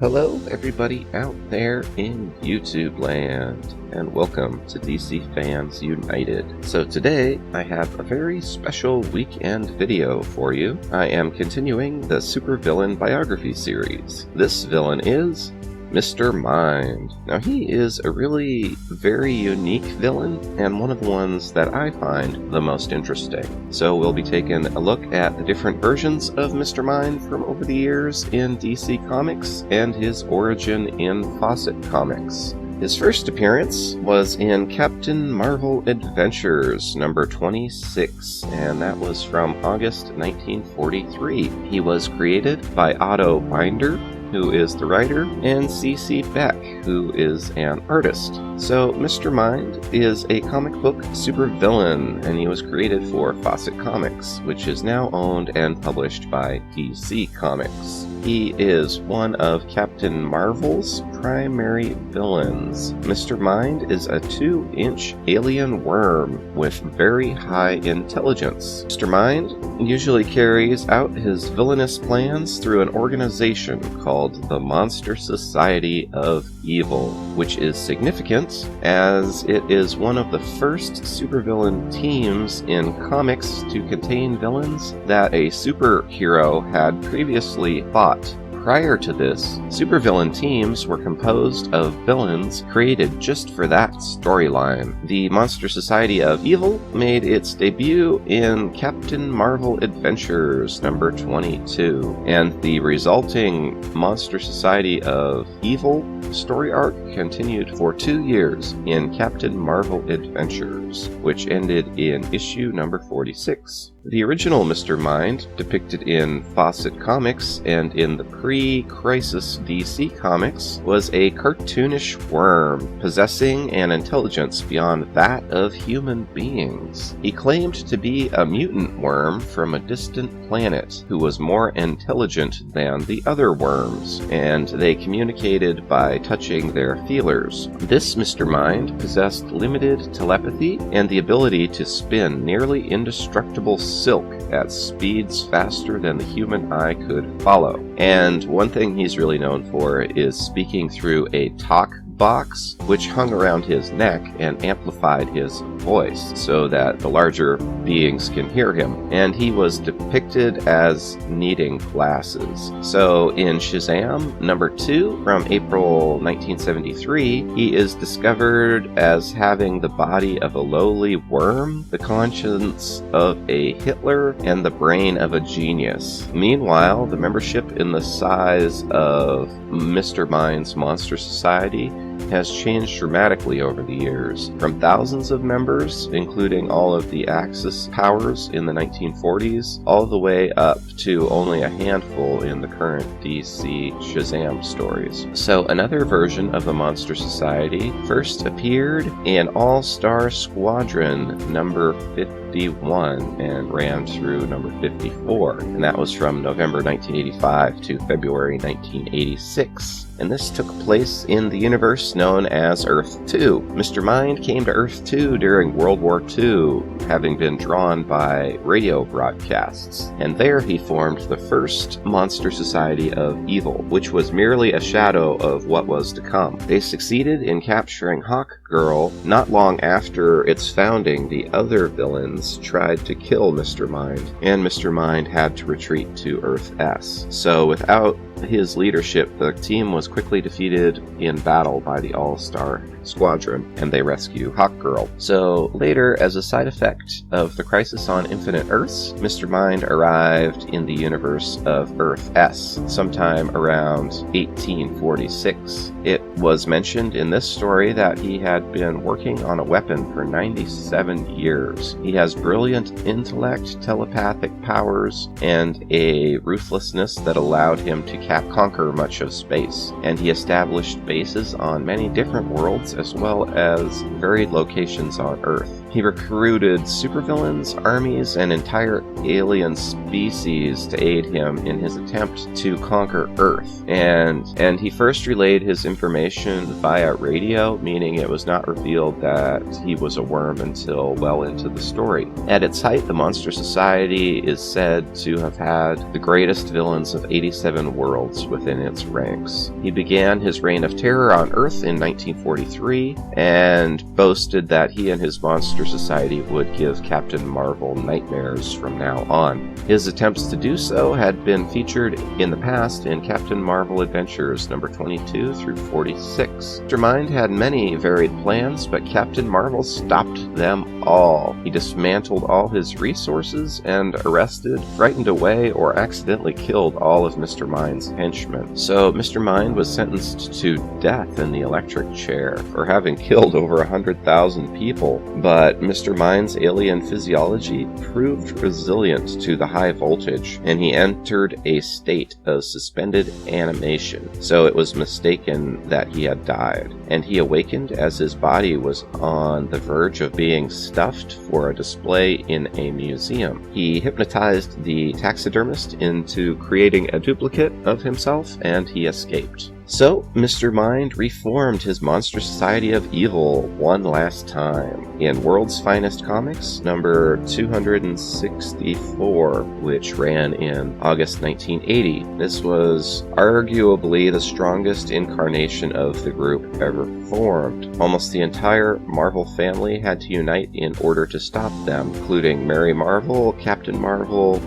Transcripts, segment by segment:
Hello everybody out there in YouTube land, and welcome to DC Fans United. So today I have a very special weekend video for you. I am continuing the Super Villain Biography series. This villain is Mr. Mind. Now he is a really very unique villain, and one of the ones that I find the most interesting. So we'll be taking a look at the different versions of Mr. Mind from over the years in DC Comics, and his origin in Fawcett Comics. His first appearance was in Captain Marvel Adventures number 26, and that was from August 1943. He was created by Otto Binder, who is the writer, and C.C. Beck, who is an artist. So Mr. Mind is a comic book supervillain, and he was created for Fawcett Comics, which is now owned and published by DC Comics. He is one of Captain Marvel's primary villains. Mr. Mind is a 2-inch alien worm with very high intelligence. Mr. Mind usually carries out his villainous plans through an organization called the Monster Society of Evil, which is significant as it is one of the first supervillain teams in comics to contain villains that a superhero had previously fought. Prior to this, supervillain teams were composed of villains created just for that storyline. The Monster Society of Evil made its debut in Captain Marvel Adventures number 22, and the resulting Monster Society of Evil story arc continued for 2 years in Captain Marvel Adventures, which ended in issue number 46. The original Mr. Mind, depicted in Fawcett Comics and in the pre-Crisis DC Comics, was a cartoonish worm, possessing an intelligence beyond that of human beings. He claimed to be a mutant worm from a distant planet who was more intelligent than the other worms, and they communicated by touching their feelers. This Mr. Mind possessed limited telepathy and the ability to spin nearly indestructible silk at speeds faster than the human eye could follow. And one thing he's really known for is speaking through a talk box, which hung around his neck and amplified his voice so that the larger beings can hear him. And he was depicted as needing glasses. So in Shazam number 2 from April 1973, he is discovered as having the body of a lowly worm, the conscience of a Hitler, and the brain of a genius. Meanwhile, the membership in the size of Mr. Mind's Monster Society has changed dramatically over the years, from thousands of members, including all of the Axis powers in the 1940s, all the way up to only a handful in the current DC Shazam stories. So another version of the Monster Society first appeared in All-Star Squadron number 51 and ran through number 54, and that was from November 1985 to February 1986. And this took place in the universe known as Earth 2. Mr. Mind came to Earth 2 during World War II, having been drawn by radio broadcasts, and there he formed the first Monster Society of Evil, which was merely a shadow of what was to come. They succeeded in capturing Hawkgirl. Not long after its founding, the other villains tried to kill Mr. Mind, and Mr. Mind had to retreat to Earth S. So without his leadership, the team was quickly defeated in battle by the All-Star Squadron, and they rescue Hawkgirl. So later, as a side effect of the Crisis on Infinite Earths, Mr. Mind arrived in the universe of Earth S sometime around 1846. It was mentioned in this story that he had been working on a weapon for 97 years. He has brilliant intellect, telepathic powers, and a ruthlessness that allowed him to conquer much of space, and he established bases on many different worlds as well as varied locations on Earth. He recruited supervillains, armies, and entire alien species to aid him in his attempt to conquer Earth. And he first relayed his information via radio, meaning it was not revealed that he was a worm until well into the story. At its height, the Monster Society is said to have had the greatest villains of 87 worlds within its ranks. He began his reign of terror on Earth in 1943 and boasted that he and his Monster Society would give Captain Marvel nightmares from now on. His attempts to do so had been featured in the past in Captain Marvel Adventures number 22 through 46. Mr. Mind had many varied plans, but Captain Marvel stopped them all. He dismantled all his resources and arrested, frightened away, or accidentally killed all of Mr. Mind's henchmen. So Mr. Mind was sentenced to death in the electric chair for having killed over 100,000 people, but Mr. Mind's alien physiology proved resilient to the high voltage, and he entered a state of suspended animation, so it was mistaken that he had died, and he awakened as his body was on the verge of being stuffed for a display in a museum. He hypnotized the taxidermist into creating a duplicate of himself, and he escaped. So, Mr. Mind reformed his Monster Society of Evil one last time in World's Finest Comics number 264, which ran in August 1980. This was arguably the strongest incarnation of the group ever formed. Almost the entire Marvel family had to unite in order to stop them, including Mary Marvel, Captain Marvel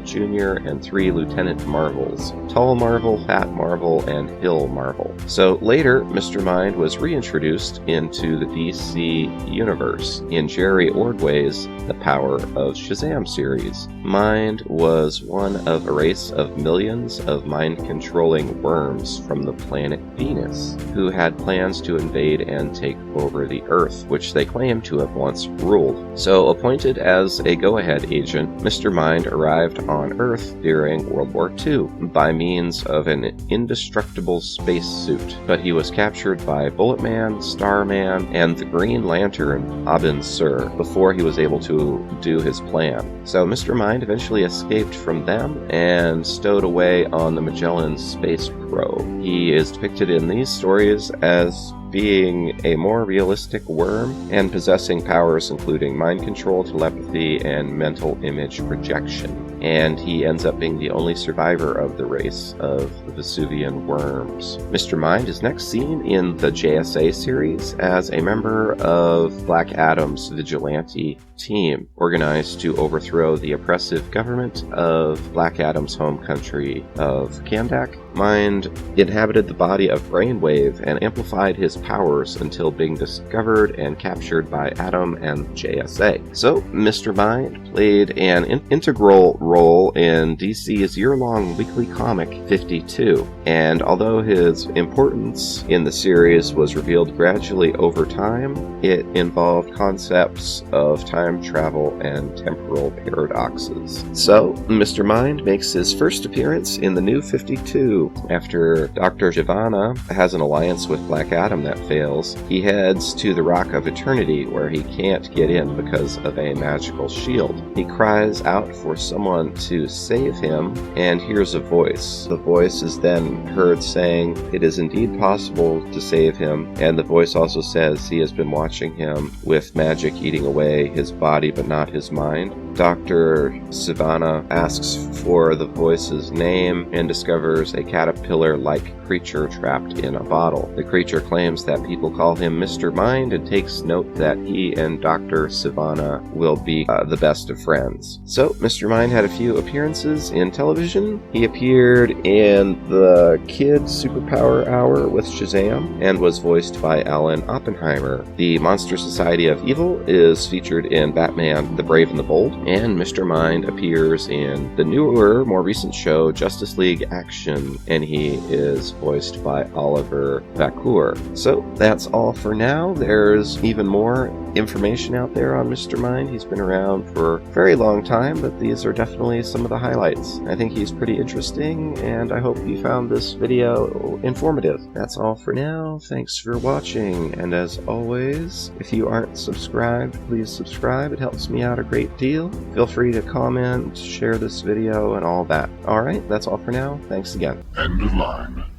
Jr., and 3 Lieutenant Marvels: Tall Marvel, Fat Marvel, and Hill Marvel. So later, Mr. Mind was reintroduced into the DC universe in Jerry Ordway's The Power of Shazam series. Mind was one of a race of millions of mind-controlling worms from the planet Venus, who had plans to invade and take over the Earth, which they claimed to have once ruled. So, appointed as a go-ahead agent, Mr. Mind arrived on Earth during World War II by means of an indestructible spacesuit, but he was captured by Bulletman, Starman, and the Green Lantern, Abin Sur, before he was able to do his plan. So Mr. Mind eventually escaped from them and stowed away on the Magellan space probe. He is depicted in these stories as being a more realistic worm and possessing powers including mind control, telepathy, and mental image projection. And he ends up being the only survivor of the race of the Vesuvian worms. Mr. Mind is next seen in the JSA series as a member of Black Adam's vigilante team, organized to overthrow the oppressive government of Black Adam's home country of Kandak. Mind inhabited the body of Brainwave and amplified his powers until being discovered and captured by Adam and JSA. So, Mr. Mind played an integral role in DC's year-long weekly comic 52, and although his importance in the series was revealed gradually over time, it involved concepts of time travel and temporal paradoxes. So, Mr. Mind makes his first appearance in the New 52. After Dr. Sivana has an alliance with Black Adam that fails, he heads to the Rock of Eternity, where he can't get in because of a magical shield. He cries out for someone to save him and hears a voice. The voice is then heard saying it is indeed possible to save him, and the voice also says he has been watching him with magic eating away his body but not his mind. Dr. Sivana asks for the voice's name and discovers a caterpillar-like creature trapped in a bottle. The creature claims that people call him Mr. Mind and takes note that he and Dr. Sivana will be the best of friends. So, Mr. Mind had a few appearances in television. He appeared in the Kid Superpower Hour with Shazam and was voiced by Alan Oppenheimer. The Monster Society of Evil is featured in Batman the Brave and the Bold, and Mr. Mind appears in the newer, more recent show Justice League Action, and he is voiced by Oliver Vacour. So that's all for now. There's even more information out there on Mr. Mind. He's been around for a very long time, but these are definitely some of the highlights. I think he's pretty interesting, and I hope you found this video informative. That's all for now. Thanks for watching, and as always, if you aren't subscribed, please subscribe. It helps me out a great deal. Feel free to comment, share this video, and all that. Alright, that's all for now. Thanks again. End of line.